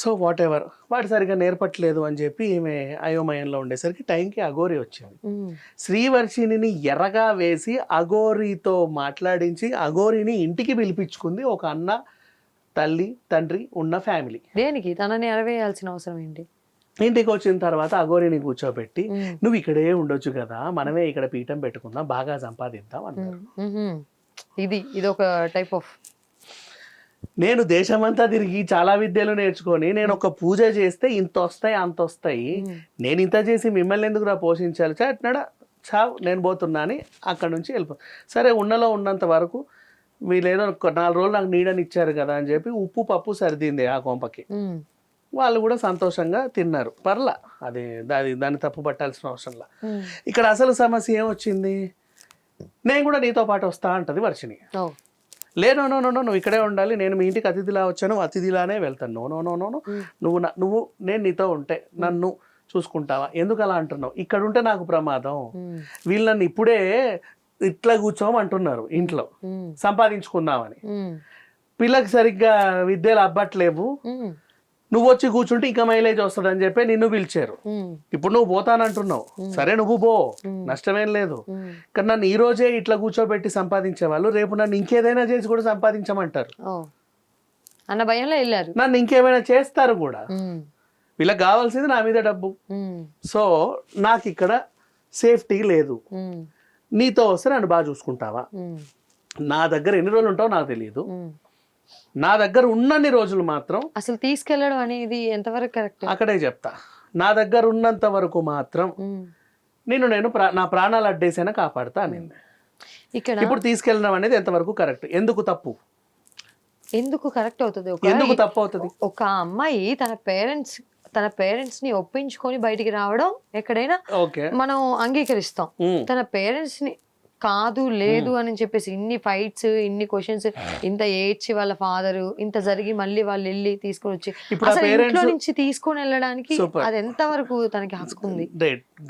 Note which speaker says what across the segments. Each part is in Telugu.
Speaker 1: సో వాట్ ఎవర్ వాడు సరిగ్గా నేర్పట్లేదు అని చెప్పి ఈమె అయోమయంలో ఉండేసరికి టైంకి అఘోరి వచ్చింది. శ్రీవర్షిణిని ఎర్రగా వేసి అఘోరితో మాట్లాడించి అఘోరిని ఇంటికి పిలిపించుకుంది ఒక అన్న, తల్లి, తండ్రి ఉన్న ఫ్యామిలీ.
Speaker 2: దేనికి తనని ఎరవేయాల్సిన అవసరం ఏంటి?
Speaker 1: ఇంటికి వచ్చిన తర్వాత అఘోరిని కూర్చోబెట్టి నువ్వు ఇక్కడే ఉండొచ్చు కదా, మనమే ఇక్కడ పీఠం పెట్టుకుందాం, బాగా సంపాదిద్దాం అన్నారు.
Speaker 2: ఇది ఒక టైప్ ఆఫ్,
Speaker 1: నేను దేశమంతా తిరిగి చాలా విద్యలు నేర్చుకొని నేను ఒక పూజ చేస్తే ఇంత వస్తాయి అంత వస్తాయి, నేను ఇంత చేసి మిమ్మల్ని ఎందుకు పోషించాలి, చాటినాడా చావు నేను పోతున్నా అని అక్కడ నుంచి వెళ్ళిపో. సరే ఉన్నలో ఉన్నంత వరకు వీళ్ళేదో 4 రోజులు నాకు నీడని ఇచ్చారు కదా అని చెప్పి ఉప్పు పప్పు సరిదింది ఆ కొంపకి. వాళ్ళు కూడా సంతోషంగా తిన్నారు, పర్లా, దాన్ని తప్పు పట్టాల్సిన అవసరంలా. ఇక్కడ అసలు సమస్య ఏమొచ్చింది, నేను కూడా నీతో పాటు వస్తా అంటది వర్షిణి. నో నువ్వు ఇక్కడే ఉండాలి, నేను మీ ఇంటికి అతిథిలా వచ్చాను, అతిథిలానే వెళ్తాను. నో నువ్వు నేను నీతో ఉంటే నన్ను చూసుకుంటావా, ఎందుకు అలా అంటున్నావు, ఇక్కడ ఉంటే నాకు ప్రమాదం, వీళ్ళు నన్ను ఇప్పుడే ఇట్లా కూర్చోమంటున్నారు ఇంట్లో సంపాదించుకుందామని, పిల్లకి సరిగ్గా విద్యలు అబ్బట్లేవు, నువ్వు వచ్చి కూర్చుంటే ఇంకా మైలేజ్ వస్తుందని చెప్పి నిన్ను పిలిచారు. ఇప్పుడు నువ్వు పోతానంటున్నావు, సరే నువ్వు పో, నష్టమేం లేదు. కానీ నన్ను ఈ రోజే ఇట్లా కూర్చోబెట్టి సంపాదించే వాళ్ళు రేపు నన్ను ఇంకేదైనా చేసి కూడా సంపాదించమంటారు
Speaker 2: అన్న భయంలో వెళ్ళారు,
Speaker 1: నన్ను ఇంకేమైనా చేస్తారు కూడా. వీళ్ళకి కావాల్సింది నా మీద డబ్బు. సో నాకు ఇక్కడ సేఫ్టీ లేదు, నీతో వస్తే నన్ను బాగా చూసుకుంటావా, నా దగ్గర ఎన్ని రోజులు ఉంటావో నాకు తెలియదు, నా దగ్గర ఉన్నన్ని రోజులు మాత్రం
Speaker 2: అసలు తీసుకెళ్లడం అనేది ఎంతవరకు కరెక్ట్
Speaker 1: అక్కడే చెప్తా. నా దగ్గర ఉన్నంత వరకు మాత్రం నేను నా ప్రాణాలు అడ్డేసైనా కాపాడుతా నేను.
Speaker 2: ఇక్కడ
Speaker 1: ఇప్పుడు తీసుకెళ్ళడం అనేది ఎంతవరకు కరెక్ట్, ఎందుకు తప్పు,
Speaker 2: ఎందుకు కరెక్ట్ అవుతుంది,
Speaker 1: ఎందుకు తప్పు అవుతుంది?
Speaker 2: ఒక అమ్మాయి తన పేరెంట్స్ ని ఒప్పించుకొని బయటికి రావడం ఎక్కడైనా మనం అంగీకరిస్తాం. తన పేరెంట్స్ ని కాదు లేదు అని చెప్పేసి ఇన్ని ఫైట్స్, ఇన్ని క్వశ్చన్స్, ఇంత ఏడ్చి వాళ్ళ ఫాదర్ ఇంత జరిగి మళ్ళీ వాళ్ళు వెళ్ళి తీసుకొని వచ్చి అసలు ఇంట్లో నుంచి తీసుకొని వెళ్ళడానికి అది ఎంత వరకు తనకి హక్కు ఉంది?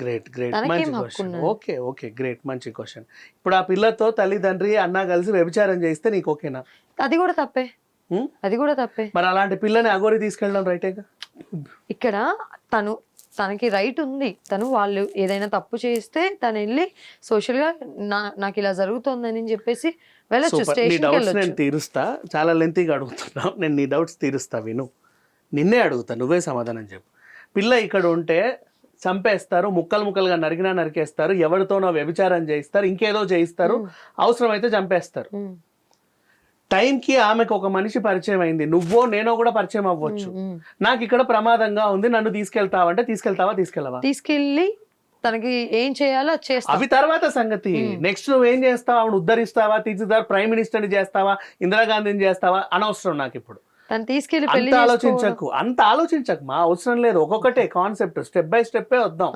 Speaker 1: గ్రేట్ మంచి క్వశ్చన్. ఇప్పుడు ఆ పిల్లతో తల్లిదండ్రి అన్న కలిసి వ్యభిచారం చేస్తే నీకు ఓకేనా?
Speaker 2: అది కూడా తప్పే, అది కూడా తప్పే.
Speaker 1: మరి అలాంటి పిల్లని అఘోరి తీసుకెళ్ళడం రైటేగా?
Speaker 2: ఇక్కడ తనకి రైట్ ఉంది, వాళ్ళు ఏదైనా తప్పు చేస్తే తను వెళ్ళి సోషల్ గా నాకు ఇలా జరుగుతుందని చెప్పేసి వెళ్ళొచ్చు, స్టేషన్కి వెళ్ళొచ్చు.
Speaker 1: నేను తీరుస్తా, చాలా లెంతీగా అడుగుతున్నావు, నేను నీ డౌట్స్ తీరుస్తా, విను, నిన్నే అడుగుతా, నువ్వే సమాధానం చెప్పు. పిల్ల ఇక్కడ ఉంటే చంపేస్తారు, ముక్కలు ముక్కలుగా నరికేస్తారు, ఎవరితోనో వ్యభిచారం చేయిస్తారు, ఇంకేదో చేయిస్తారు, అవసరమైతే చంపేస్తారు. టైంకి ఆమెకు ఒక మనిషి పరిచయం అయింది, నువ్వో నేనో కూడా పరిచయం అవ్వచ్చు, నాకు ఇక్కడ ప్రమాదంగా ఉంది, నన్ను తీసుకెళ్తావంటే తీసుకెళ్లవా?
Speaker 2: తీసుకెళ్ళి తనకి ఏం చేయాలో చేస్తా,
Speaker 1: అవి తర్వాత సంగతి. నెక్స్ట్ నువ్వేం చేస్తావా, ఆవిడ ఉద్ధరిస్తావా, తీర్చిదారు ప్రైమ్ మినిస్టర్ని చేస్తావా, ఇందిరాగాంధీని చేస్తావా, అనవసరం నాకు ఇప్పుడు.
Speaker 2: తను తీసుకెళ్ళి
Speaker 1: అంత ఆలోచించకు మా అవసరం లేదు. ఒక్కొక్కటే కాన్సెప్ట్, స్టెప్ బై స్టెప్ వద్దాం.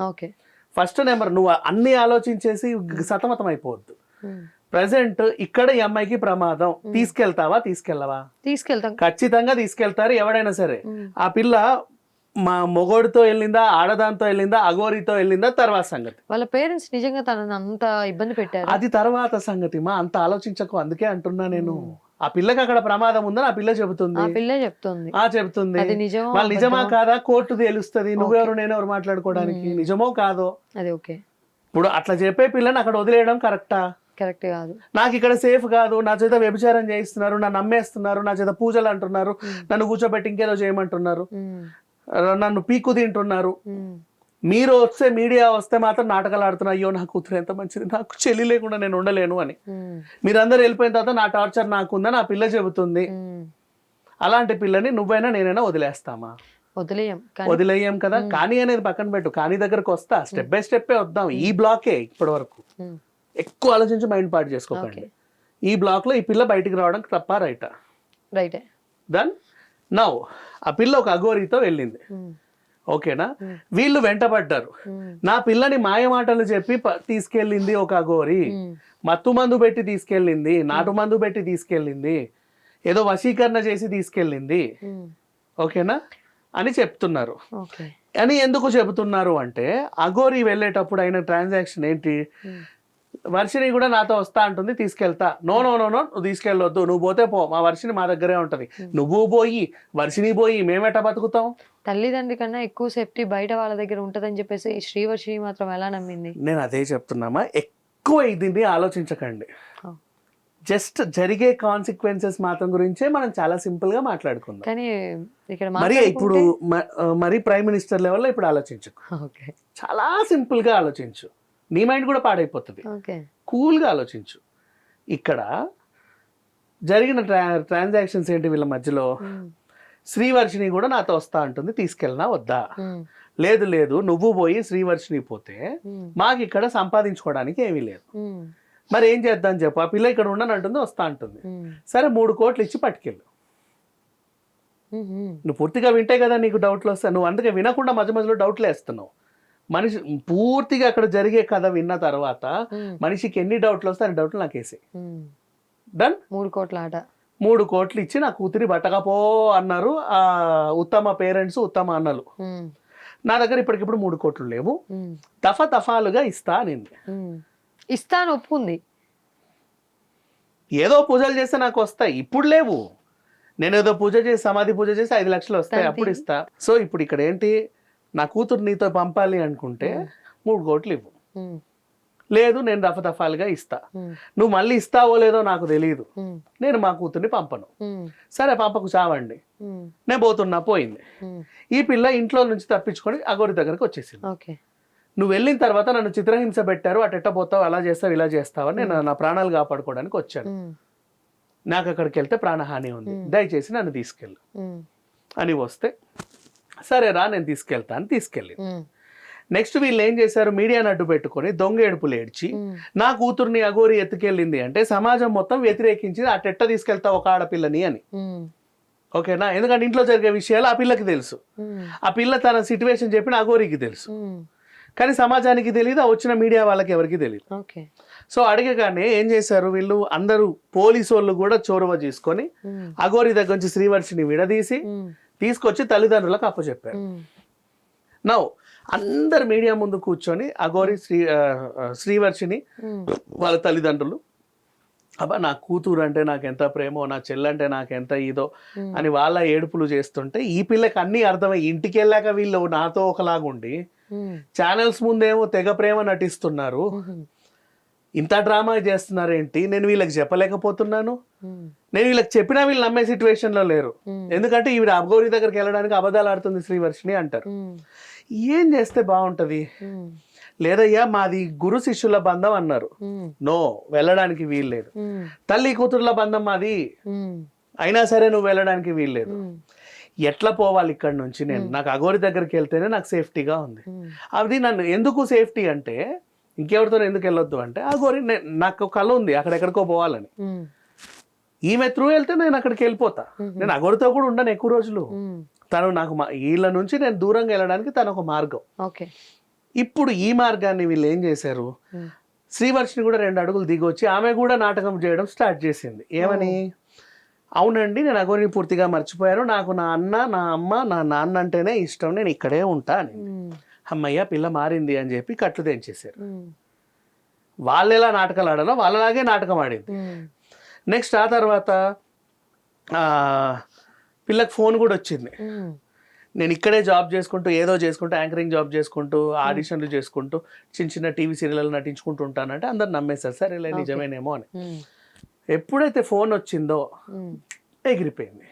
Speaker 1: ఫస్ట్ నెంబర్, నువ్వు అన్ని ఆలోచించేసి సతమతం అయిపోవద్దు. ప్రెసెంట్ ఇక్కడ ఈ అమ్మాయికి ప్రమాదం, తీసుకెళ్తావా,
Speaker 2: తీసుకెళ్తాం,
Speaker 1: ఖచ్చితంగా తీసుకెళ్తారు ఎవడైనా సరే. ఆ పిల్ల మా మొగోడితో వెళ్ళిందా, ఆడదాంతో వెళ్ళిందా, అఘోరితో వెళ్ళిందా, తర్వాత సంగతి.
Speaker 2: వాళ్ళ పేరెంట్స్ నిజంగా తనని అంత ఇబ్బంది పెట్టారు,
Speaker 1: అది తర్వాత సంగతి. మా అంత ఆలోచించకు, అందుకే అంటున్నా నేను. ఆ పిల్లకి అక్కడ ప్రమాదం ఉందని ఆ పిల్ల చెబుతుంది, చెబుతుంది. వాళ్ళు నిజమా కాదా కోర్టు తేలుస్తుంది, నువ్వెవరు నేనెవరు మాట్లాడుకోవడానికి, నిజమో కాదో.
Speaker 2: అది ఓకే.
Speaker 1: ఇప్పుడు అట్లా చెప్పే పిల్లని అక్కడ వదిలేయడం కరెక్టా?
Speaker 2: కరెక్ట్ కాదు.
Speaker 1: నాకు ఇక్కడ సేఫ్ కాదు, నా చేత వ్యభిచారం చేయిస్తున్నారు, నన్ను నమ్మేస్తున్నారు, నా చేత పూజలు అంటున్నారు, నన్ను కూర్చోబెట్టి ఇంకేదో చేయమంటున్నారు, నన్ను పీకు తింటున్నారు. మీరు వస్తే, మీడియా వస్తే మాత్రం నాటకాలు ఆడుతున్నా, అయ్యో నా కూతురు ఎంత మంచిది, నాకు చెల్లి లేకుండా నేను ఉండలేను అని. మీరందరూ వెళ్ళిపోయిన తర్వాత నా టార్చర్ నాకుందని ఆ పిల్ల చెబుతుంది. అలాంటి పిల్లని నువ్వైనా నేనైనా వదిలేస్తామా? వదిలేయం కదా. కానీ అనేది పక్కన పెట్టు, కానీ దగ్గరకు వస్తా, స్టెప్ బై స్టెప్ వద్దాం. ఈ బ్లాకే ఇప్పటి వరకు ఎక్కువ ఆలోచించి మైండ్ పార్ట్ చేసుకోకండి. ఈ బ్లాక్ లో ఈ పిల్ల బయటికి రావడం తప్ప రైటా?
Speaker 2: రైటే.
Speaker 1: దెన్ నౌ ఆ పిల్ల ఒక అఘోరితో వెళ్ళింది, ఓకేనా? వీళ్ళు వెంటబడ్డారు. నా పిల్లని మాయమాటలు చెప్పి తీసుకెళ్ళింది ఒక అఘోరి, మత్తు మందు పెట్టి తీసుకెళ్ళింది, నాటు మందు పెట్టి తీసుకెళ్ళింది, ఏదో వశీకరణ చేసి తీసుకెళ్ళింది, ఓకేనా అని చెప్తున్నారు. అని ఎందుకు చెబుతున్నారు అంటే, అఘోరి వెళ్ళేటప్పుడు అయిన ట్రాన్సాక్షన్ ఏంటి, వర్షిని కూడా నాతో వస్తా అంటుంది, తీసుకెళ్తా. నో నో నో నో, నువ్వు తీసుకెళ్ళొద్దు, నువ్వు పోతే పో, మా వర్షిని మా దగ్గరే ఉంటది, నువ్వు పోయి వర్షిని పోయి మేమెట్టా బతుకుతాం?
Speaker 2: తల్లిదండ్రి కన్నా ఎక్కువ సేఫ్టీ బయట వాళ్ళ దగ్గర ఉంటదని చెప్పేసి ఈ శ్రీవర్షిని మాత్రం ఎలా నమ్మింది?
Speaker 1: నేను అదే చెప్తున్నామా, ఎక్కువ దీన్ని ఆలోచించకండి. జస్ట్ జరిగే కాన్సిక్వెన్సెస్ మాత్రం గురించే మనం చాలా సింపుల్ గా మాట్లాడుకుందాం.
Speaker 2: కానీ ఇక్కడ
Speaker 1: మరి ఇప్పుడు మరి ప్రైమ్ మినిస్టర్ లెవెల్లో ఇప్పుడు ఆలోచించకు, చాలా సింపుల్ గా ఆలోచించు, నీ మైండ్ కూడా పాడైపోతుంది. కూల్ గా ఆలోచించు. ఇక్కడ జరిగిన ట్రాన్సాక్షన్స్ ఏంటి వీళ్ళ మధ్యలో? శ్రీవర్షిని కూడా నాతో వస్తా అంటుంది, తీసుకెళ్ళినా వద్దా? లేదు లేదు, నువ్వు పోయి శ్రీవర్షిని పోతే మాకు ఇక్కడ సంపాదించుకోవడానికి ఏమీ లేదు, మరి ఏం చేద్దాం చెప్పు. ఆ పిల్ల ఇక్కడ ఉండని అంటుంది, వస్తా అంటుంది. సరే 3 కోట్లు ఇచ్చి పట్టుకెళ్ళు. నువ్వు పూర్తిగా వింటే కదా నీకు డౌట్లు వస్తాయి. నువ్వు అందుకే వినకుండా మధ్య మధ్యలో డౌట్లు వేస్తున్నావు. మనిషి పూర్తిగా అక్కడ జరిగే కథ విన్న తర్వాత మనిషికి ఎన్ని డౌట్లు వస్తాయి అన్ని డౌట్లు నాకు వేసాయి. డన్.
Speaker 2: 3 కోట్ల ఆట.
Speaker 1: 3 కోట్లు ఇచ్చి నా కూతురి బట్టకపో అన్నారు ఆ ఉత్తమ పేరెంట్స్, ఉత్తమ అన్నలు. నా దగ్గర ఇప్పటికిప్పుడు 3 కోట్లు లేవు, దఫాలుగా ఇస్తా నేను.
Speaker 2: ఇస్తాను ఒప్పుకుంది.
Speaker 1: ఏదో పూజలు చేస్తే నాకు వస్తాయి, ఇప్పుడు లేవు. నేను ఏదో పూజ చేసి సమాధి పూజ చేసి 5 లక్షలు వస్తాయి, అప్పుడు ఇస్తా. సో ఇప్పుడు ఇక్కడ ఏంటి, నా కూతురు నీతో పంపాలి అనుకుంటే 3 కోట్లు ఇవ్వు. లేదు నేను దఫాలుగా ఇస్తా. నువ్వు మళ్ళీ ఇస్తావో లేదో నాకు తెలియదు, నేను మా కూతుర్ని పంపను. సరే పంపకు, చావండి, నేను పోతున్నా. పోయింది. ఈ పిల్ల ఇంట్లో నుంచి తప్పించుకొని అగోరి దగ్గరకు వచ్చేసింది. నువ్వు వెళ్ళిన తర్వాత నన్ను చిత్రహింస పెట్టారు, అటెట్ట పోతావు, అలా చేస్తావు, ఇలా చేస్తావు అని నేను నా ప్రాణాలు కాపాడుకోవడానికి వచ్చాను. నాకు అక్కడికి వెళ్తే ప్రాణహాని ఉంది, దయచేసి నన్ను తీసుకెళ్ళు అని వస్తే, సరే రా నేను తీసుకెళ్తా అని తీసుకెళ్ళి. నెక్స్ట్ వీళ్ళు ఏం చేశారు, మీడియాని అడ్డు పెట్టుకొని దొంగ ఏడుపులు ఏడ్చి నా కూతుర్ని అగోరి ఎత్తుకెళ్ళింది అంటే సమాజం మొత్తం వ్యతిరేకించింది, అటెట్ట తీసుకెళ్తావు ఒక ఆడపిల్లని అని. ఓకేనా? ఎందుకంటే ఇంట్లో జరిగే విషయాలు ఆ పిల్లకి తెలుసు, ఆ పిల్ల తన సిచ్యువేషన్ చెప్పిన అగోరికి తెలుసు, కానీ సమాజానికి తెలియదు, ఆ వచ్చిన మీడియా వాళ్ళకి ఎవరికి తెలియదు. సో అడగగానే ఏం చేశారు వీళ్ళు, అందరూ పోలీసు వాళ్ళు కూడా చొరవ చేసుకొని అగోరి దగ్గర నుంచి శ్రీవర్షిని విడదీసి తీసుకొచ్చి తల్లిదండ్రులకు అప్పచెప్పారు. నౌ అందరు మీడియా ముందు కూర్చొని అగోరి శ్రీవర్షిని వాళ్ళ తల్లిదండ్రులు, అబ్బా నా కూతురు అంటే నాకు ఎంత ప్రేమో, నా చెల్లంటే నాకు ఎంత ఇదో అని వాళ్ళ ఏడుపులు చేస్తుంటే ఈ పిల్లకి అన్ని అర్థమై ఇంటికి వెళ్ళాక వీళ్ళు నాతో ఒకలాగుండి ఛానల్స్ ముందేమో తెగ ప్రేమ నటిస్తున్నారు, ఇంత డ్రామా చేస్తున్నారేంటి, నేను వీళ్ళకి చెప్పలేకపోతున్నాను. నేను వీళ్ళకి చెప్పినా వీళ్ళు నమ్మే సిచ్యువేషన్ లో లేరు, ఎందుకంటే ఈవిడ అగోరి దగ్గరికి వెళ్ళడానికి అబద్ధాలు ఆడుతుంది శ్రీవర్షిని అంటారు. ఏం చేస్తే బాగుంటది? లేదయ్యా మాది గురు శిష్యుల బంధం అన్నారు, నో వెళ్ళడానికి వీల్లేదు. తల్లి కూతుర్ల బంధం మాది, అయినా సరే నువ్వు వెళ్ళడానికి వీల్లేదు. ఎట్లా పోవాలి ఇక్కడ నుంచి? నేను నాకు అగోరి దగ్గరికి వెళ్తేనే నాకు సేఫ్టీగా ఉంది. అది నన్ను ఎందుకు సేఫ్టీ అంటే, ఇంకెవరితో ఎందుకు వెళ్ళొద్దు అంటే, అగోరి నాకు కళ ఉంది అక్కడెక్కడికో పోవాలని, ఈమె త్రూ వెళ్తే నేను అక్కడికి వెళ్ళిపోతా. నేను అగోరితో కూడా ఉండను ఎక్కువ రోజులు, తను నాకు వీళ్ళ నుంచి నేను దూరంగా వెళ్ళడానికి తను ఒక మార్గం. ఇప్పుడు ఈ మార్గాన్ని వీళ్ళు ఏం చేశారు, శ్రీవర్షిని కూడా 2 అడుగులు దిగి వచ్చి ఆమె కూడా నాటకం చేయడం స్టార్ట్ చేసింది. ఏమని, అవునండి నేను అగోరిని పూర్తిగా మర్చిపోయాను, నాకు నా అన్న, నా అమ్మ, నా నాన్న అంటేనే ఇష్టం, నేను ఇక్కడే ఉంటా అని. అమ్మయ్య పిల్ల మారింది అని చెప్పి కట్లు తెంచేశారు. వాళ్ళు ఎలా నాటకాలు ఆడాలో వాళ్ళలాగే నాటకం ఆడింది. నెక్స్ట్ ఆ తర్వాత పిల్లకి ఫోన్ కూడా వచ్చింది, నేను ఇక్కడే జాబ్ చేసుకుంటూ ఏదో చేసుకుంటూ యాంకరింగ్ జాబ్ చేసుకుంటూ ఆడిషన్లు చేసుకుంటూ చిన్న చిన్న టీవీ సీరియల్ నటించుకుంటూ ఉంటానంటే అందరు నమ్మేశారు, సరేలే నిజమేనేమో అని. ఎప్పుడైతే ఫోన్ వచ్చిందో ఎగిరిపోయింది.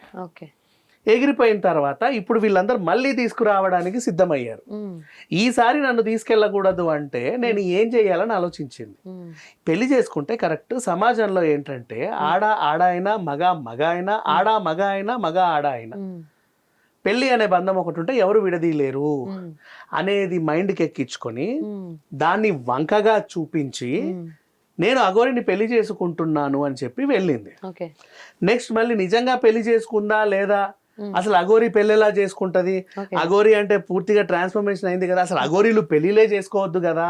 Speaker 1: ఎగిరిపోయిన తర్వాత ఇప్పుడు వీళ్ళందరూ మళ్ళీ తీసుకురావడానికి సిద్ధమయ్యారు. ఈసారి నన్ను తీసుకెళ్ళకూడదు అంటే నేను ఏం చేయాలని ఆలోచించింది. పెళ్లి చేసుకుంటే కరెక్ట్, సమాజంలో ఏంటంటే ఆడ అయినా మగ అయినా, మగ అయినా మగ ఆడ అయినా పెళ్లి అనే బంధం ఒకటి ఉంటే ఎవరు విడదీయలేరు అనేది మైండ్కి ఎక్కించుకొని దాన్ని వంకగా చూపించి నేను అగోరిని పెళ్లి చేసుకుంటున్నాను అని చెప్పి వెళ్ళింది. నెక్స్ట్ మళ్ళీ నిజంగా పెళ్లి చేసుకుందా లేదా, అసలు అగోరి పెళ్లిలా చేసుకుంటది, అగోరి అంటే పూర్తిగా ట్రాన్స్ఫర్మేషన్ అయింది కదా, అసలు అగోరీలు పెళ్లిలే చేసుకోవద్దు కదా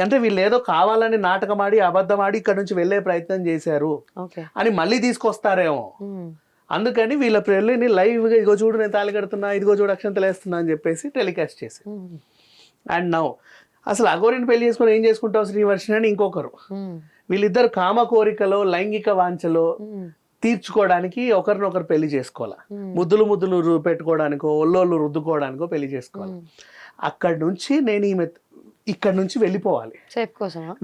Speaker 1: అంటే వీళ్ళు ఏదో కావాలని నాటకం ఆడి అబద్ధం ఆడి ఇక్కడ నుంచి వెళ్లే ప్రయత్నం చేశారు అని మళ్ళీ తీసుకొస్తారేమో. అందుకని వీళ్ళ పెళ్లిని లైవ్ గా ఇదిగో చూడు నేను తాళి కడుతున్నా, ఇదిగో చూడు అక్షంతలు వేస్తున్నా అని చెప్పేసి టెలికాస్ట్ చేశారు. అండ్ నౌ అసలు అఘోరిని పెళ్లి చేసుకొని ఏం చేసుకుంటావు శ్రీవర్షిని అని ఇంకొకరు. వీళ్ళిద్దరు కామ కోరికలో లైంగిక వాంఛలో తీర్చుకోవడానికి ఒకరినొకరు పెళ్లి చేసుకోవాలి. ముద్దులు పెట్టుకోవడానికో ఒళ్ళోళ్ళు రుద్దుకోవడానికో పెళ్లి చేసుకోవాలి. అక్కడి నుంచి నేను ఇక్కడి నుంచి వెళ్ళిపోవాలి.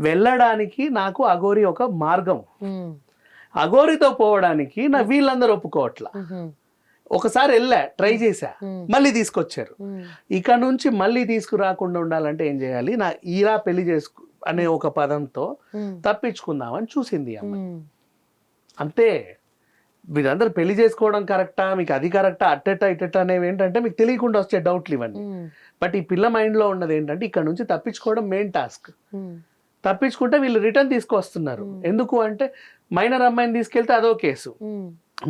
Speaker 1: వెళ్ళడానికి నాకు అఘోరి ఒక మార్గం. అఘోరితో పోవడానికి నా వీళ్ళందరూ ఒప్పుకోవట్లా. ఒకసారి వెళ్ళా, ట్రై చేశా, మళ్ళీ తీసుకొచ్చారు. ఇక నుంచి మళ్ళీ తీసుకురాకుండా ఉండాలంటే ఏం చేయాలి, నా ఇలా పెళ్లి చేసుకు అనే ఒక పదంతో తప్పించుకుందామని చూసింది అమ్మ. అంతే. మీరందరూ పెళ్లి చేసుకోవడం కరెక్టా, మీకు అది కరెక్టా, అట్టెట్ట అనేవి ఏంటంటే మీకు తెలియకుండా వచ్చే డౌట్లు ఇవన్నీ. బట్ ఈ పిల్ల మైండ్ లో ఉన్నది ఏంటంటే ఇక్కడ నుంచి తప్పించుకోవడం మెయిన్ టాస్క్. తప్పించుకుంటే వీళ్ళు రిటర్న్ తీసుకొస్తున్నారు. ఎందుకు అంటే మైనర్ అమ్మాయిని తీసుకెళ్తే అదో కేసు,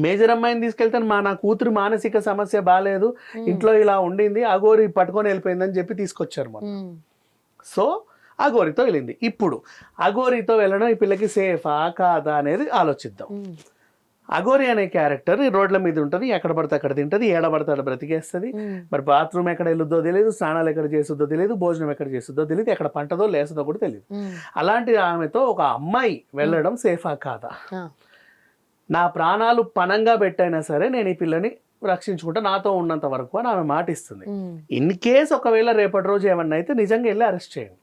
Speaker 1: మేజర్ అమ్మాయిని తీసుకెళ్తే నా కూతురు మానసిక సమస్య బాగాలేదు, ఇంట్లో ఇలా ఉండింది, అఘోరి పట్టుకొని వెళ్ళిపోయిందని చెప్పి తీసుకొచ్చారు మనం. సో అఘోరితో వెళ్ళింది. ఇప్పుడు అఘోరితో వెళ్ళడం ఈ పిల్లకి సేఫా కాదా అనేది ఆలోచిద్దాం. అఘోరి అనే క్యారెక్టర్ రోడ్ల మీద ఉంటుంది, ఎక్కడ పడితే అక్కడ తింటది, ఏడ పడితే అక్కడ బ్రతికేస్తుంది. మరి బాత్రూమ్ ఎక్కడ వెళ్ళొద్దో తెలియదు, స్నానాలు ఎక్కడ చేస్తుందో తెలియదు, భోజనం ఎక్కడ చేస్తుందో తెలియదు, ఎక్కడ పంటదో లేస్తుందో కూడా తెలియదు. అలాంటి ఆమెతో ఒక అమ్మాయి వెళ్ళడం సేఫా కాదా? నా ప్రాణాలు పణంగా పెట్టైనా సరే నేను ఈ పిల్లని రక్షించుకుంటా నాతో ఉన్నంత వరకు అని ఆమె మాట ఇస్తుంది. ఇన్ కేస్ ఒకవేళ రేపటి రోజు ఏమన్నా అయితే నిజంగా వెళ్ళి అరెస్ట్ చేయండి.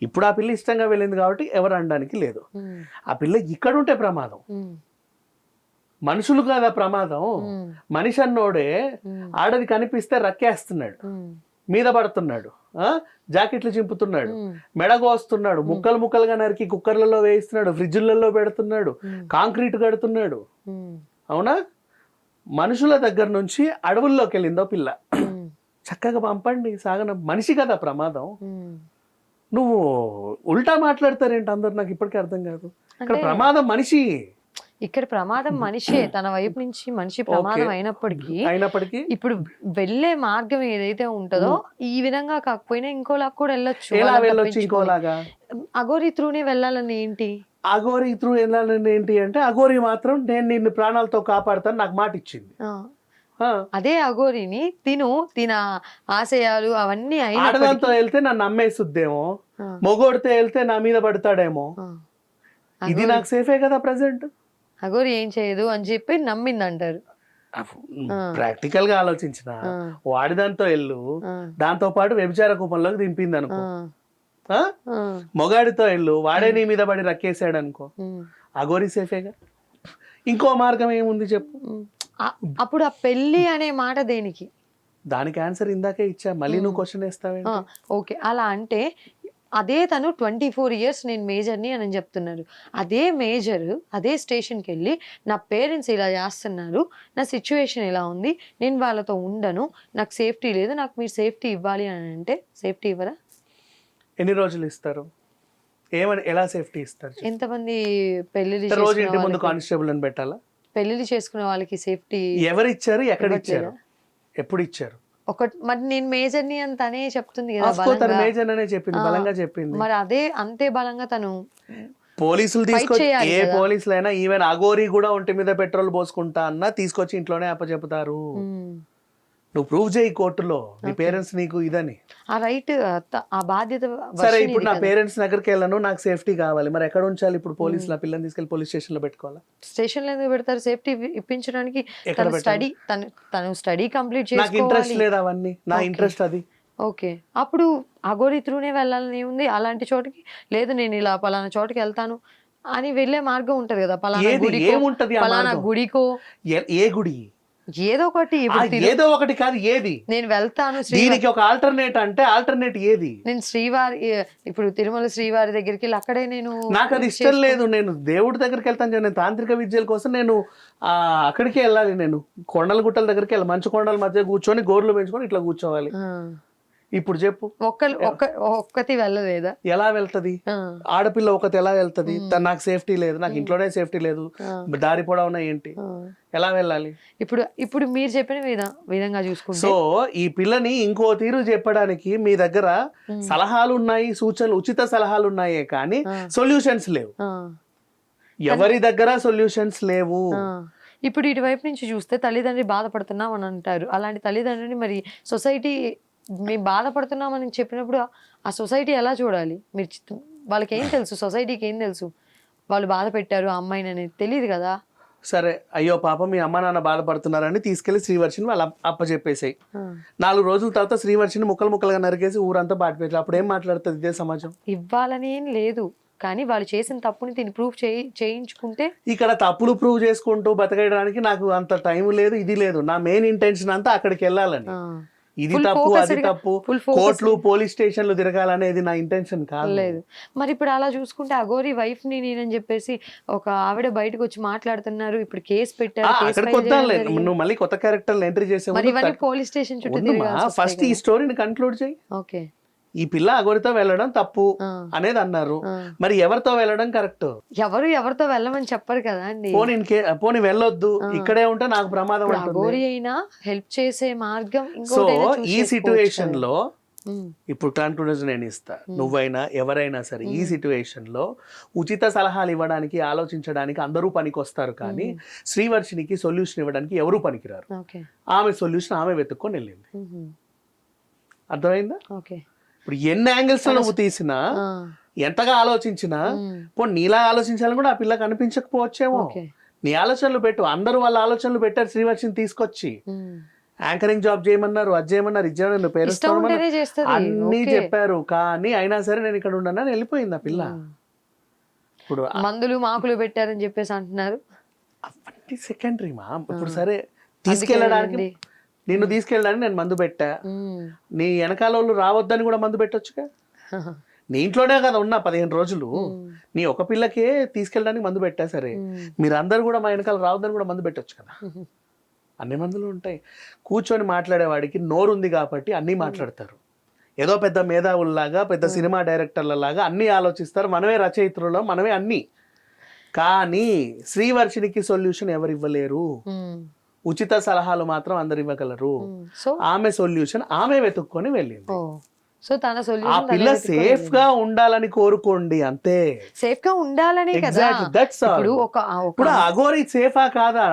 Speaker 1: ఇప్పుడు ఆ పిల్ల ఇష్టంగా వెళ్ళింది కాబట్టి ఎవరు అనడానికి లేదు. ఆ పిల్ల ఇక్కడ ఉంటే ప్రమాదం, మనుషులు కదా ప్రమాదం. మనిషి అన్నోడే ఆడది కనిపిస్తే రక్కేస్తున్నాడు, మీద పడుతున్నాడు, జాకెట్లు చింపుతున్నాడు, మెడగోస్తున్నాడు, ముక్కలు ముక్కలుగా నరికి కుక్కర్లలో వేయిస్తున్నాడు, ఫ్రిడ్జ్లలో పెడుతున్నాడు, కాంక్రీట్ కడుతున్నాడు. అవునా? మనుషుల దగ్గర నుంచి అడవుల్లోకి వెళ్ళిందో పిల్ల. చక్కగా పంపండి, సాగన. మనిషి కదా ప్రమాదం. నువ్వు ఉల్టా మాట్లాడతారేంటి అందరు? నాకు ఇప్పటికీ అర్థం కాదు. ఇక్కడ ప్రమాదం మనిషి,
Speaker 2: ఇక్కడ ప్రమాదం మనిషే. తన వైపు నుంచి మనిషి ప్రమాదం అయినప్పటికీ ఇప్పుడు వెళ్ళే మార్గం ఏదైతే ఉంటుందో ఈ విధంగా కాకపోయినా ఇంకోలా కూడా వెళ్ళొచ్చు.
Speaker 1: ఇంకోలాగా
Speaker 2: అఘోరి త్రూనే వెళ్ళాలని ఏంటి?
Speaker 1: అఘోరి త్రూ వెళ్ళాలని ఏంటి అంటే అఘోరి మాత్రం నేను నిన్ను ప్రాణాలతో కాపాడుతాను నాకు మాట ఇచ్చింది.
Speaker 2: అదే అఘోరిని తిన ఆశయాలు అవన్నీ
Speaker 1: ఆడదాంతో వెళ్తే నన్ను నమ్మేసుద్దేమో, మొగోడితో వెళ్తే నా మీద పడతాడేమో. ఇది నాకు సేఫే కదా ప్రెసెంట్.
Speaker 2: అఘోరి ఏం చేయదు అని చెప్పి నమ్మింది అంటారు.
Speaker 1: ప్రాక్టికల్ గా ఆలోచించిన వాడిదాంతో వెళ్ళు, దాంతో పాటు వ్యభిచార కూపంలోకి దింపింది అనుకో. మొగాడితో వెళ్ళు, వాడే నీ మీద పడి రక్కేసాడు అనుకో, అఘోరి సేఫేగా. ఇంకో మార్గం ఏముంది చెప్పు?
Speaker 2: అప్పుడు ఆ పెళ్లి అనే మాట దేనికి?
Speaker 1: దానికి ఆన్సర్ ఇందాకే ఇచ్చా, మళ్ళీ నువ్వు క్వశ్చన్ వేస్తావే.
Speaker 2: ఓకే, అలా అంటే అదే తను 24 years నేను మేజర్ని అని చెప్తున్నారు. అదే మేజర్ అదే స్టేషన్కి వెళ్ళి నా పేరెంట్స్ ఇలా చేస్తున్నారు, నా సిచ్యువేషన్ ఇలా ఉంది, నేను వాళ్ళతో ఉండను, నాకు సేఫ్టీ లేదు, నాకు మీరు సేఫ్టీ ఇవ్వాలి అని అంటే సేఫ్టీ ఇవ్వరా?
Speaker 1: ఎన్ని రోజులు ఇస్తారు? ఏమని ఎలా సేఫ్టీ ఇస్తారు?
Speaker 2: ఎంతమంది పెళ్లి
Speaker 1: రోజు ఇంటి ముందు కానిస్టేబుల్ అని పెట్టాలా?
Speaker 2: పెళ్లి చేసుకునే వాళ్ళకి సేఫ్టీ
Speaker 1: ఎవరు ఇచ్చారు, ఎక్కడ ఇచ్చారు, ఎప్పుడు ఇచ్చారు?
Speaker 2: మరి నేను మేజర్ని అని తనే చెప్తుంది కదా,
Speaker 1: మేజర్ అనే చెప్పింది, బలంగా చెప్పింది.
Speaker 2: మరి అంతే బలంగా తను
Speaker 1: పోలీసులు తీసుకొచ్చి, ఏ పోలీసులైనా ఈవెన్ అఘోరి కూడా ఒంటి మీద పెట్రోల్ పోసుకుంటా అన్నా తీసుకొచ్చి ఇంట్లోనే అప్పచెపుతారు. నువ్వు ప్రూవ్ చేయి కోర్టులో నీ పేరెంట్స్ నీకు ఇదని.
Speaker 2: ఆ రైట్, ఆ బాధ్యత.
Speaker 1: సరే, ఇప్పుడు నా పేరెంట్స్ దగ్గరికి వెళ్ళను, నాకు సేఫ్టీ కావాలి, మరి ఎక్కడ ఉంచాలి ఇప్పుడు? పోలీసులు ఆ పిల్లని తీసుకెళ్లి పోలీస్ స్టేషన్ లో పెట్టుకోవాలా?
Speaker 2: స్టేషన్ లో ఎందుకు పెడతారు? సేఫ్టీ ఇప్పించడానికి. తను స్టడీ కంప్లీట్ చేసి,
Speaker 1: నాకు ఇంట్రెస్ట్ లేదు అవన్నీ, నా ఇంట్రెస్ట్ అది.
Speaker 2: ఓకే, అప్పుడు అఘోరి త్రూనే వెళ్ళాలని ఉంది. అలాంటి చోటుకి లేదు, నేను ఇలా పలానా చోటుకి వెళ్తాను అని వెళ్ళే మార్గం ఉంటది కదా, పలానా గుడికో.
Speaker 1: ఏ గుడి?
Speaker 2: ఏదో ఒకటి.
Speaker 1: ఏదో ఒకటి కాదు, ఏది?
Speaker 2: నేను వెళ్తాను,
Speaker 1: దీనికి ఒక ఆల్టర్నేట్ అంటే ఆల్టర్నేట్ ఏది?
Speaker 2: నేను శ్రీవారి, ఇప్పుడు తిరుమల శ్రీవారి దగ్గరికి వెళ్ళి అక్కడే నేను,
Speaker 1: నాకు అది ఇష్టం లేదు, నేను దేవుడి దగ్గరికి వెళ్తాను, నేను తాంత్రిక విద్యల కోసం నేను అక్కడికి వెళ్ళాలి, నేను కొండల గుట్టల దగ్గరికి వెళ్ళాలి, మంచు కొండల మధ్య కూర్చొని గోర్లు పెంచుకొని ఇట్లా కూర్చోవాలి. ఇప్పుడు చెప్పు,
Speaker 2: ఒక్కటి వెళ్ళలేదా?
Speaker 1: ఎలా వెళ్తది ఆడపిల్ల? ఒకటి ఎలా వెళ్తది? నాకు సేఫ్టీ లేదు, నాకు ఇంట్లోనే సేఫ్టీ లేదు, దారి పొడవునా ఏంటి, ఎలా వెళ్ళాలి?
Speaker 2: ఇప్పుడు మీరు చెప్పిన విధంగా చూసుకుంటే,
Speaker 1: సో ఈ పిల్లని ఇంకో తీరు చెప్పడానికి మీ దగ్గర సలహాలు ఉన్నాయి, సూచనలు, ఉచిత సలహాలు ఉన్నాయే కానీ సొల్యూషన్స్ లేవు. ఎవరి దగ్గర సొల్యూషన్స్ లేవు.
Speaker 2: ఇప్పుడు ఇటువైపు నుంచి చూస్తే తల్లిదండ్రి బాధపడుతున్నాం అని అంటారు. అలాంటి తల్లిదండ్రిని మరి సొసైటీ మేము బాధపడుతున్నామని చెప్పినప్పుడు ఆ సొసైటీ ఎలా చూడాలి? మీరు వాళ్ళకి ఏం తెలుసు, సొసైటీకి ఏం తెలుసు వాళ్ళు బాధ పెట్టారు ఆ అమ్మాయిని అనేది తెలియదు కదా.
Speaker 1: సరే అయ్యో పాప మీ అమ్మ నాన్న బాధపడుతున్నారని తీసుకెళ్లి శ్రీవర్షిని వాళ్ళు అప్పచెప్పేసాయి. 4 రోజుల తర్వాత శ్రీవర్షిని ముక్కలు ముక్కలుగా నరికేసి ఊరంతా బాటిపెట్టారు. అప్పుడు ఏం మాట్లాడుతుంది ఇదే సమాజం?
Speaker 2: ఇవ్వాలని ఏం లేదు, కానీ వాళ్ళు చేసిన తప్పుని దీన్ని ప్రూఫ్ చేయించుకుంటే.
Speaker 1: ఇక్కడ తప్పులు ప్రూవ్ చేసుకుంటూ బతకడానికి నాకు అంత టైం లేదు, ఇది లేదు. నా మెయిన్ ఇంటెన్షన్ అంతా అక్కడికి వెళ్ళాలని. ఇది తప్పు అది తప్పు, కోర్టులు పోలీస్ స్టేషన్లు తిరగాలనేది నా ఇంటెన్షన్ కాదు.
Speaker 2: లేదు మరి ఇప్పుడు అలా చూసుకుంటే అఘోరి వైఫ్ ని నేనని చెప్పేసి ఒక ఆవిడ బయటకు వచ్చి మాట్లాడుతున్నారు, ఇప్పుడు కేసు పెట్టారు.
Speaker 1: అక్కడికి వద్దాంలే, నువ్వు మళ్ళీ కొత్త క్యారెక్టర్ ఎంట్రీ చేసే
Speaker 2: మరి ఇవన్నీ పోలీస్ స్టేషన్ చుట్టూ
Speaker 1: ఫస్ట్ ఈ స్టోరీని కన్క్లూడ్ చేయి.
Speaker 2: ఓకే,
Speaker 1: ఈ పిల్ల అఘోరితో వెళ్ళడం తప్పు అనేది అన్నారు, మరి ఎవరితో వెళ్ళడం కరెక్ట్?
Speaker 2: ఎవరితో వెళ్ళమని చెప్పరు కదా అండి.
Speaker 1: పోనీ వెళ్ళొద్దు, ఇక్కడే ఉంటే నాకు ప్రమాదం ఉంటుంది.
Speaker 2: అఘోరి అయినా హెల్ప్ చేసే మార్గం.
Speaker 1: సో ఈ సిచ్యువేషన్ లో ఇప్పుడు కన్క్లూజన్ నేను ఇస్తా, నువ్వైనా ఎవరైనా సరే ఈ సిచ్యువేషన్ లో ఉచిత సలహాలు ఇవ్వడానికి ఆలోచించడానికి అందరూ పనికొస్తారు, కానీ శ్రీవర్షినికి సొల్యూషన్ ఇవ్వడానికి ఎవరూ పనికిరారు. ఆమె సొల్యూషన్ ఆమె వెతుక్కొని వెళ్ళింది. అర్థమైందా?
Speaker 2: ఓకే,
Speaker 1: ఇప్పుడు ఎన్ని యాంగిల్స్ లో నువ్వు తీసినా ఎంతగా ఆలోచించినా నీలా ఆలోచించాలని కూడా ఆ పిల్లకి అనిపించకపోవచ్చేమో. నీ ఆలోచనలు పెట్టు. అందరూ వాళ్ళ ఆలోచనలు పెట్టారు శ్రీవర్షిని తీసుకొచ్చి. యాంకరింగ్ జాబ్ చేయమన్నారు, అది చేయమన్నారు, ఇది చేయమన్నారు, పేరు అన్ని చెప్పారు, కానీ అయినా సరే నేను ఇక్కడ ఉన్నానని వెళ్ళిపోయింది ఆ పిల్ల. ఇప్పుడు
Speaker 2: మందులు మాకులు పెట్టారని చెప్పేసి అంటున్నారు.
Speaker 1: అవన్నీ సెకండరీ మా. ఇప్పుడు సరే తీసుకెళ్ళడానికి, నిన్ను తీసుకెళ్ళడానికి నేను మందు పెట్టా, నీ వెనకాల వాళ్ళు రావద్దని కూడా మందు పెట్టొచ్చుగా. నీ ఇంట్లోనే కదా ఉన్నా 15 రోజులు, నీ ఒక పిల్లకే తీసుకెళ్ళడానికి మందు పెట్టా, సరే మీరందరూ కూడా మా వెనకాల రావద్దని కూడా మందు పెట్టొచ్చు కదా. అన్ని మందులు ఉంటాయి. కూర్చొని మాట్లాడేవాడికి నోరు ఉంది కాబట్టి అన్నీ మాట్లాడతారు. ఏదో పెద్ద మేధావుల్లాగా, పెద్ద సినిమా డైరెక్టర్లలాగా అన్నీ ఆలోచిస్తారు. మనమే రచయిత్రులు, మనమే అన్నీ. కానీ శ్రీవర్షినికి సొల్యూషన్ ఎవరు ఇవ్వలేరు. ఉచిత సలహాలు మాత్రం అందరు ఇవ్వగలరు. ఆమె సొల్యూషన్ ఆమె వెతుక్కొని వెళ్ళింది. ఆ పిల్ల సేఫ్ గా ఉండాలని కోరుకోండి అంతే.
Speaker 2: సేఫ్ గా ఉండాలని
Speaker 1: ఇప్పుడు అఘోరి సేఫా కాదా,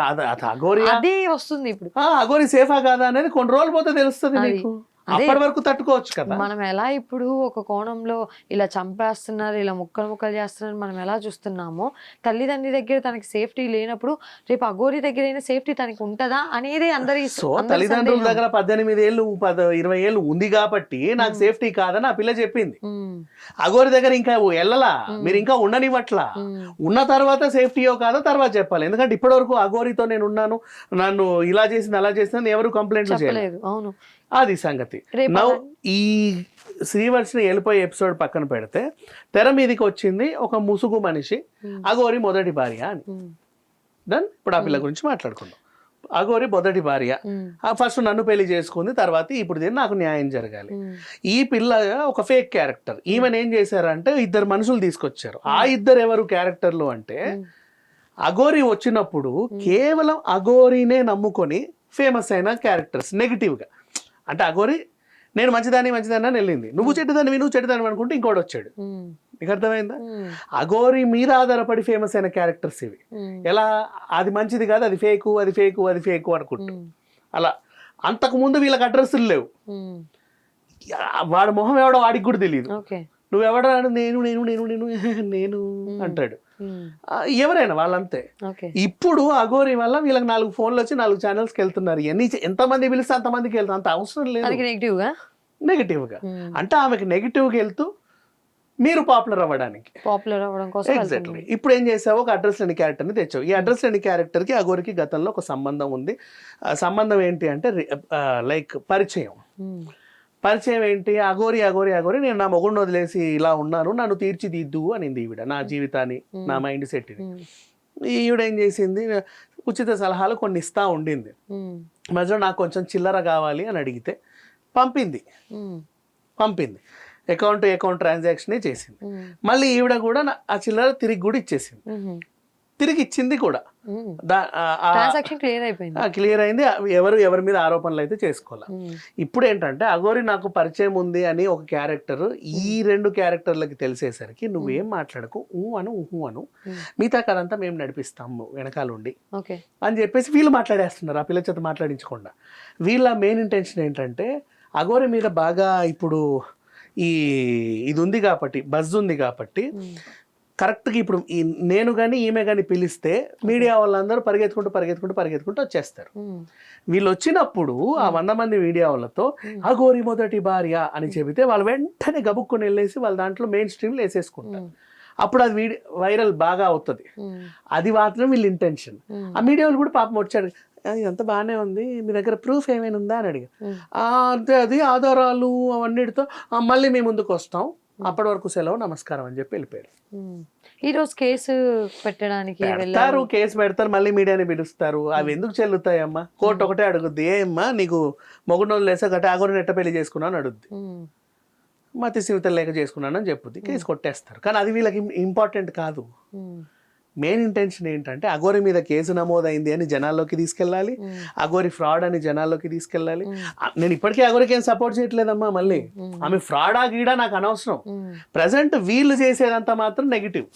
Speaker 1: అఘోరి
Speaker 2: అదే వస్తుంది. ఇప్పుడు
Speaker 1: అఘోరి సేఫా కాదా అనేది కొన్ని రోజులు పోతే తెలుస్తుంది నీకు. అప్పటి వరకు తట్టుకోవచ్చు కదా.
Speaker 2: మనం ఎలా ఇప్పుడు ఒక కోణంలో ఇలా చంపేస్తున్నారు, ఇలా ముక్కలు చేస్తున్నారు మనం ఎలా చూస్తున్నామో, తల్లిదండ్రి దగ్గర తనకి సేఫ్టీ లేనప్పుడు రేపు అఘోరి దగ్గర అయినా సేఫ్టీ తనకి ఉంటదా అనేది అందరి.
Speaker 1: సో తల్లిదండ్రుల దగ్గర 18 ఏళ్ళు 20 ఏళ్ళు ఉంది కాబట్టి నాకు సేఫ్టీ కాదని ఆ పిల్ల చెప్పింది. అఘోరి దగ్గర ఇంకా వెళ్ళలా, మీరు ఇంకా ఉండనివ్వట్లా. ఉన్న తర్వాత సేఫ్టీయో కాదో తర్వాత చెప్పాలి. ఎందుకంటే ఇప్పటి వరకు అఘోరితో నేను ఉన్నాను, నన్ను ఇలా చేసింది అలా చేసింది ఎవరు కంప్లైంట్ చేయలేదు.
Speaker 2: అవును,
Speaker 1: అది సంగతి. నౌ ఈ శ్రీవర్షిని వెళ్ళిపోయే ఎపిసోడ్ పక్కన పెడితే తెర మీదకి వచ్చింది ఒక ముసుగు మనిషి, అఘోరి మొదటి భార్య అని. దెన్ ఇప్పుడు ఆ పిల్ల గురించి మాట్లాడుకుందాం. అఘోరి మొదటి భార్య, ఫస్ట్ నన్ను పెళ్లి చేసుకుంది, తర్వాత ఇప్పుడు దీన్ని నాకు న్యాయం జరగాలి. ఈ పిల్ల ఒక ఫేక్ క్యారెక్టర్. ఈమెను ఏం చేశారంటే 2 మనుషులు తీసుకొచ్చారు. ఆ 2 ఎవరు క్యారెక్టర్లు అంటే, అఘోరి వచ్చినప్పుడు కేవలం అఘోరినే నమ్ముకొని ఫేమస్ అయిన క్యారెక్టర్స్ నెగిటివ్ గా. అంటే అఘోరి నేను మంచిదాన్ని అని వెళ్ళింది, నువ్వు చెడ్డదాన్ని అనుకుంటే ఇంకోటి వచ్చాడు. నీకు అర్థమైందా? అఘోరి మీద ఆధారపడి ఫేమస్ అయిన క్యారెక్టర్స్ ఇవి. ఎలా అది మంచిది కాదు, అది ఫేకు అనుకుంటా. అలా అంతకు ముందు వీళ్ళకి అడ్రస్లు లేవు. వాడి మొహం ఎవడో వాడికి కూడా తెలియదు. నువ్వెవడా? నేను నేను నేను నేను నేను అంటాడు. ఎవరైనా వాళ్ళంతే. ఇప్పుడు అఘోరి వల్ల వీళ్ళకి 4 ఫోన్లు వచ్చి 4 ఛానల్స్కి వెళ్తున్నారు. ఎంతమంది పిలిస్తే అంతమందికి వెళ్తా, అంత అవసరం లేదు. నెగిటివ్ గా అంటే ఆమెకి నెగిటివ్ గా వెళ్తూ మీరు పాపులర్ అవ్వడం కోసం. ఎగ్జాక్ట్లీ. ఇప్పుడు ఏం చేసావు, ఒక అడ్రస్ లేని క్యారెక్టర్ ని తెచ్చావు. ఈ అడ్రస్ లేని క్యారెక్టర్ కి అఘోరికి గతంలో ఒక సంబంధం ఉంది. సంబంధం ఏంటి అంటే లైక్ పరిచయం ఏంటి, అఘోరి నేను నా మొగుడిని వదిలేసి ఇలా ఉన్నాను, నన్ను తీర్చిదిద్దు అనింది ఈవిడ, నా జీవితాన్ని, నా మైండ్ సెట్ని. ఈవిడ ఏం చేసింది, ఉచిత సలహాలు కొన్ని ఇస్తా ఉండింది. మధ్యలో నాకు కొంచెం చిల్లర కావాలి అని అడిగితే పంపింది. అకౌంట్ ట్రాన్సాక్షన్ చేసింది. మళ్ళీ ఈవిడ కూడా ఆ చిల్లర తిరిగి కూడా ఇచ్చేసింది. తిరిగి ఇచ్చింది కూడా. క్లియర్ అయింది. ఎవరి మీద ఆరోపణలు అయితే చేసుకోవాలి. ఇప్పుడు ఏంటంటే అఘోరి నాకు పరిచయం ఉంది అని ఒక క్యారెక్టర్, ఈ 2 క్యారెక్టర్లకి తెలిసేసరికి నువ్వేం మాట్లాడకు, అను మిగతా కథంతా మేము నడిపిస్తాము వెనకాలండి అని చెప్పేసి వీళ్ళు మాట్లాడేస్తున్నారు. ఆ పిల్ల చేత మాట్లాడించకుండా. వీళ్ళ మెయిన్ ఇంటెన్షన్ ఏంటంటే అఘోరి మీద బాగా ఇప్పుడు ఇది ఉంది కాబట్టి బజ్ ఉంది కాబట్టి కరెక్ట్గా ఇప్పుడు నేను కానీ ఈమె కానీ పిలిస్తే మీడియా వాళ్ళందరూ పరిగెత్తుకుంటూ వచ్చేస్తారు. వీళ్ళు వచ్చినప్పుడు ఆ 100 మంది మీడియా వాళ్ళతో అఘోరి మొదటి భార్య అని చెబితే వాళ్ళు వెంటనే గబుక్కుని వెళ్ళేసి వాళ్ళ దాంట్లో మెయిన్ స్ట్రీమ్లో వేసేసుకుంటారు. అప్పుడు అది వైరల్ బాగా అవుతుంది. అది మాత్రం వీళ్ళ ఇంటెన్షన్. ఆ మీడియా వాళ్ళు కూడా పాపం వచ్చాడు, ఇదంతా బాగానే ఉంది, మీ దగ్గర ప్రూఫ్ ఏమైనా ఉందా అని అడిగా. అంతే, అది ఆధారాలు అవన్నిటితో మళ్ళీ మీ ముందుకు వస్తాం, అప్పటి వరకు సెలవు, నమస్కారం అని చెప్పి వెళ్ళిపోయారు.
Speaker 2: ఈ రోజు కేసు పెట్టడానికి
Speaker 1: కేసు పెడతారు, మళ్ళీ మీడియాని పిలుస్తారు. అవి ఎందుకు చెల్లుతాయమ్మా? కోర్టు ఒకటే అడుగుద్ది, ఏమ్మా నీకు మొగుడు లేసా గట్ట అఘోరిని ఎట్ట పెళ్లి చేసుకున్నావు అని అడుగుద్ది. మతి స్థిమితం లేక చేసుకున్నాను అని చెప్పుద్ది, కేసు కొట్టేస్తారు. కానీ అది వీళ్ళకి ఇంపార్టెంట్ కాదు. మెయిన్ ఇంటెన్షన్ ఏంటంటే అఘోరి మీద కేసు నమోదైంది అని జనాల్లోకి తీసుకెళ్ళాలి, అఘోరి ఫ్రాడ్ అని జనాల్లోకి తీసుకెళ్ళాలి. నేను ఇప్పటికీ అఘోరికి ఏం సపోర్ట్ చేయట్లేదమ్మా, మళ్ళీ ఆమె ఫ్రాడా గీడా నాకు అనవసరం. ప్రజెంట్ వీళ్ళు చేసేదంతా మాత్రం నెగిటివ్,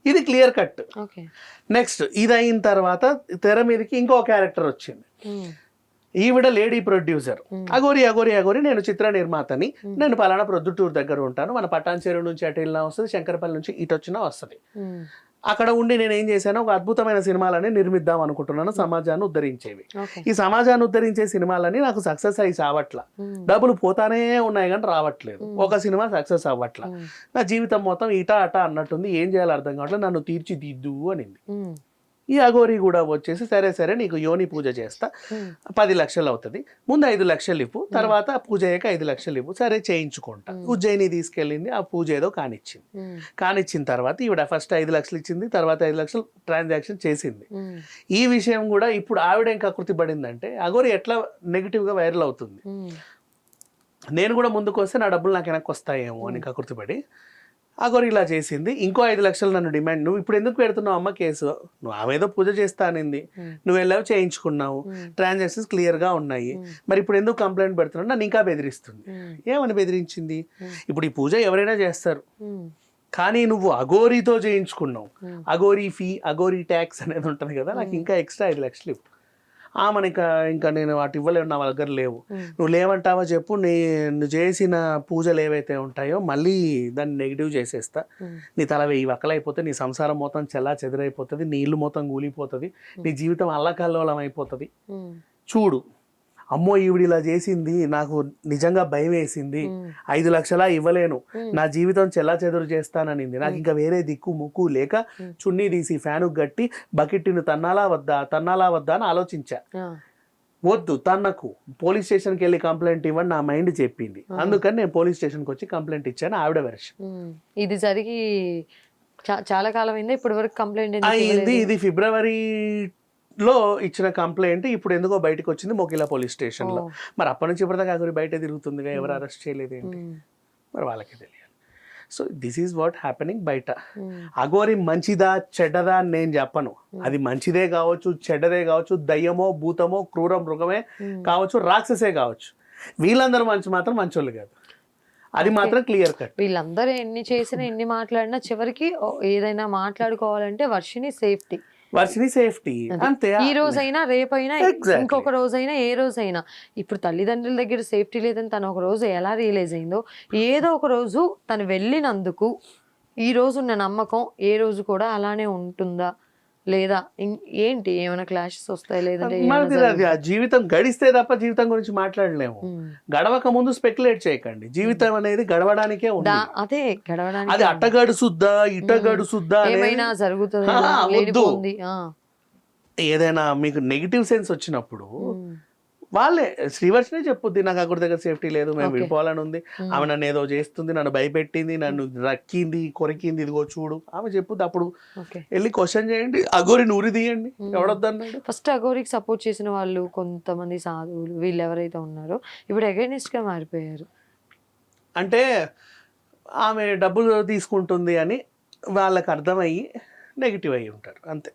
Speaker 1: ఇది క్లియర్ కట్. నెక్స్ట్ ఇది అయిన తర్వాత తెర మీదకి ఇంకో క్యారెక్టర్ వచ్చింది. ఈవిడ లేడీ ప్రొడ్యూసర్. అఘోరి నేను చిత్ర నిర్మాతని, నేను పలానా ప్రొద్దుటూరు దగ్గర ఉంటాను, మన పటాన్ చెరువు నుంచి అటు వెళ్ళినా వస్తుంది, శంకరపల్లి నుంచి ఇటు వచ్చినా వస్తుంది. అక్కడ ఉండి నేను ఏం చేశాను, ఒక అద్భుతమైన సినిమాలని నిర్మిద్దాం అనుకుంటున్నాను, సమాజాన్ని ఉద్ధరించేవి. ఈ సమాజాన్ని ఉద్ధరించే సినిమాలని నాకు సక్సెస్ అయ్యి చావట్లా, డబ్బులు పోతానే ఉన్నాయి కానీ రావట్లేదు, ఒక సినిమా సక్సెస్ అవ్వట్లా, నా జీవితం మొత్తం ఇటా అటా అన్నట్టుంది, ఏం చేయాలో అర్థం కావట్లేదు, నన్ను తీర్చిదిద్దు అనింది. ఈ అఘోరి కూడా వచ్చేసి సరే నీకు యోని పూజ చేస్తా, 10 లక్షలు అవుతుంది, ముందు 5 లక్షలు ఇవ్వు, తర్వాత పూజ అయ్యాక 5 లక్షలు ఇవ్వు, సరే చేయించుకుంటా. ఉజ్జయిని తీసుకెళ్ళింది, ఆ పూజ ఏదో కానిచ్చిన తర్వాత ఈవిడ ఫస్ట్ 5 లక్షలు ఇచ్చింది, తర్వాత 5 లక్షలు ట్రాన్సాక్షన్ చేసింది. ఈ విషయం కూడా ఇప్పుడు ఆవిడ ఏం కకృతి పడిందంటే అఘోరి ఎట్లా నెగిటివ్గా వైరల్ అవుతుంది, నేను కూడా ముందుకు వస్తే నా డబ్బులు నాకు వెనక్కి వస్తాయేమో అని కకృతి పడి అఘోరి ఇలా చేసింది. ఇంకో 5 లక్షలు నన్ను డిమాండ్, నువ్వు ఇప్పుడు ఎందుకు పెడుతున్నావు అమ్మ కేసు, నువ్వు ఆమె ఏదో పూజ చేస్తా అనింది, నువ్వు వెళ్ళావు చేయించుకున్నావు, ట్రాన్సాక్షన్స్ క్లియర్గా ఉన్నాయి, మరి ఇప్పుడు ఎందుకు కంప్లైంట్ పెడుతున్నావు, నన్ను ఇంకా బెదిరిస్తుంది. ఏమని బెదిరించింది? ఇప్పుడు ఈ పూజ ఎవరైనా చేస్తారు, కానీ నువ్వు అఘోరితో చేయించుకున్నావు, అఘోరి ఫీ, అఘోరి ట్యాక్స్ అనేది ఉంటుంది కదా, నాకు ఇంకా ఎక్స్ట్రా 5 లక్షలు ఇవ్వు. ఆమెను ఇంకా నేను వాటి ఇవ్వలేవు, నా దగ్గర లేవు, నువ్వు లేవంటావా చెప్పు, నువ్వు చేసిన పూజలు ఏవైతే ఉంటాయో మళ్ళీ దాన్ని నెగిటివ్ చేసేస్తా, నీ తల 1000 వక్కలు అయిపోతే, నీ సంసారం మొత్తం చెల్లా చెదరైపోతుంది, నీ ఇల్లు మొత్తం కూలిపోతుంది, నీ జీవితం అల్లకల్లోలం అయిపోతుంది, చూడు అమ్మో ఈవిడ ఇలా చేసింది, నాకు నిజంగా భయం వేసింది, 5 లక్షలా ఇవ్వలేను, నా జీవితం చెల్లా చెదురు చేస్తాననింది, నాకు ఇంకా వేరే దిక్కు ముక్కు లేక చున్నీ తీసి ఫ్యాను గట్టి బకెట్ను తన్నాలా వద్దా అని ఆలోచించా. వద్దు తన్నకు, పోలీస్ స్టేషన్కి వెళ్ళి కంప్లైంట్ ఇవ్వండి నా మైండ్ చెప్పింది, అందుకని నేను పోలీస్ స్టేషన్కి వచ్చి కంప్లైంట్ ఇచ్చాను. ఆవిడ వెర్షన్.
Speaker 2: ఇది జరిగి చాలా కాలం అయింది, ఇప్పటి వరకు కంప్లైంట్
Speaker 1: అయింది. ఇది ఫిబ్రవరిలో ఇచ్చిన కంప్లైంట్ ఇప్పుడు ఎందుకో బయటకు వచ్చింది మొకిలా పోలీస్ స్టేషన్లో. మరి అప్పటి నుంచి ఇప్పటిదాకా అఘోరి బయట తిరుగుతుందిగా, ఎవరు అరెస్ట్ చేయలేదు ఏంటి, మరి వాళ్ళకి తెలియాలి. So this is what happening బయట. అఘోరి మంచిదా చెడ్డదా అని నేను చెప్పను, అది మంచిదే కావచ్చు, చెడ్డదే కావచ్చు, దయ్యమో భూతమో క్రూర మృగమే కావచ్చు, రాక్షసే కావచ్చు, వీళ్ళందరూ మాత్రం మంచోళ్ళు కాదు, అది మాత్రం క్లియర్ కట్.
Speaker 2: వీళ్ళందరూ ఎన్ని చేసినా ఎన్ని మాట్లాడినా చివరికి ఏదైనా మాట్లాడుకోవాలంటే వర్షిని సేఫ్టీ అంతే. ఈ రోజైనా రేపైనా ఇంకొక రోజైనా ఏ రోజైనా, ఇప్పుడు తల్లిదండ్రుల దగ్గర సేఫ్టీ లేదని తను ఒక రోజు ఎలా రియలైజ్ అయిందో, ఏదో ఒక రోజు తను వెళ్ళినందుకు ఈ రోజు ఉన్న నమ్మకం ఏ రోజు కూడా అలానే ఉంటుందా లేదా ఏంటి, ఏమైనా క్లాషెస్ వస్తాయి, లేదంటే
Speaker 1: జీవితం గడిస్తే తప్ప జీవితం గురించి మాట్లాడలేము. గడవక ముందు స్పెక్యులేట్ చేయకండి, జీవితం అనేది గడవడానికే ఉంది.
Speaker 2: అదే గడవడానికి,
Speaker 1: అది అట్టగడుసుద్దా ఇట్టగడుసుద్దా
Speaker 2: ఏమైనా జరుగుతుంది.
Speaker 1: ఏదైనా మీకు నెగిటివ్ సెన్స్ వచ్చినప్పుడు వాళ్ళే శ్రీవర్షనే చెప్పుద్ది, నాకు అక్కడ దగ్గర సేఫ్టీ లేదు, మేము విడిపోవాలని ఉంది, ఆమె నన్ను ఏదో చేస్తుంది, నన్ను భయపెట్టింది, నన్ను రక్కింది కొరికింది, ఇదిగో చూడు, ఆమె చెప్పుద్ది. అప్పుడు వెళ్ళి క్వశ్చన్ చేయండి, అఘోరిని ఉరి తీయండి, ఎవడొద్దన్నాడు.
Speaker 2: ఫస్ట్ అఘోరికి సపోర్ట్ చేసిన వాళ్ళు కొంతమంది సాధువులు వీళ్ళు ఎవరైతే ఉన్నారో ఇప్పుడు అగైనిస్ట్ గా మారిపోయారు.
Speaker 1: అంటే ఆమె డబ్బులు తీసుకుంటుంది అని వాళ్ళకి అర్థమయ్యి నెగిటివ్ అయ్యి ఉంటారు, అంతే.